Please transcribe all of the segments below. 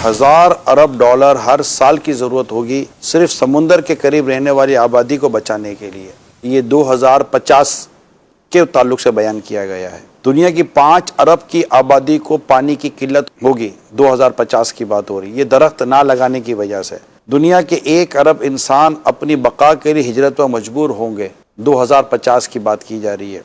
1000 ارب dollar ہر سال کی ضرورت ہوگی صرف سمندر کے قریب رہنے والی آبادی کو بچانے کے لیے. یہ 2050 کے تعلق سے بیان کیا گیا ہے. دنیا کی 5 ارب کی آبادی کو پانی کی قلت ہوگی. 2050 کی بات ہو رہی ہے. یہ درخت نہ لگانے کی وجہ سے. دنیا کے 1 ارب انسان اپنی بقا کے لیے ہجرت پر مجبور ہوں گے. 2050 کی بات کی جا رہی ہے.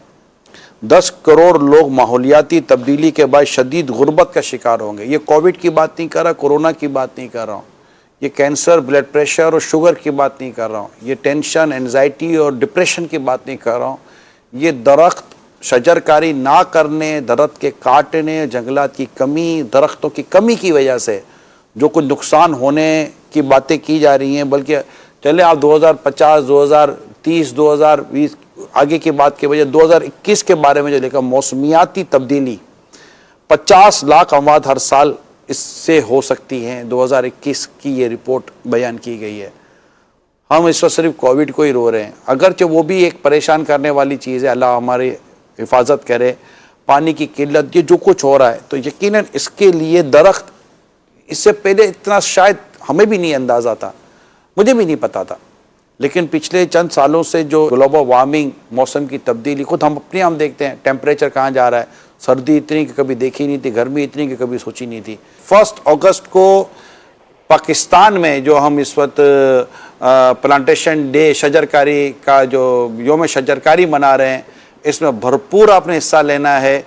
10 کروڑ لوگ ماحولیاتی تبدیلی کے بعد شدید غربت کا شکار ہوں گے. یہ کووڈ کی بات نہیں کر رہا, کورونا کی بات نہیں کر رہا ہوں. یہ کینسر, بلڈ پریشر اور شوگر کی بات نہیں کر رہا ہوں. یہ ٹینشن, انزائٹی اور ڈپریشن کی بات نہیں کر رہا ہوں. یہ درخت شجرکاری نہ کرنے, درخت کے کاٹنے, جنگلات کی کمی, درختوں کی کمی کی وجہ سے جو کچھ نقصان ہونے کی باتیں کی جا رہی ہیں. بلکہ چلے آپ 2050, 2030, 2020 آگے کی بات کے بجائے 2021 کے بارے میں جو لکھا, موسمیاتی تبدیلی 50 لاکھ اموات ہر سال اس سے ہو سکتی ہیں. 2021 کی یہ رپورٹ بیان کی گئی ہے. ہم اس وقت صرف کووڈ کو ہی رو رہے ہیں, اگرچہ وہ بھی ایک پریشان کرنے والی چیز ہے. اللہ ہماری حفاظت کرے. پانی کی قلت, یہ جو کچھ ہو رہا ہے, تو یقیناً اس کے لیے درخت, اس سے پہلے اتنا شاید ہمیں بھی نہیں اندازہ تھا, مجھے بھی نہیں پتا تھا. لیکن پچھلے چند سالوں سے جو گلوبل وارمنگ, موسم کی تبدیلی, خود ہم دیکھتے ہیں ٹیمپریچر کہاں جا رہا ہے. سردی اتنی کہ کبھی دیکھی نہیں تھی, گرمی اتنی کہ کبھی سوچی نہیں تھی. 1 اگست کو پاکستان میں جو ہم اس وقت پلانٹیشن ڈے, شجرکاری کا جو یوم شجرکاری منا رہے ہیں, اس میں بھرپور آپ نے حصہ لینا ہے.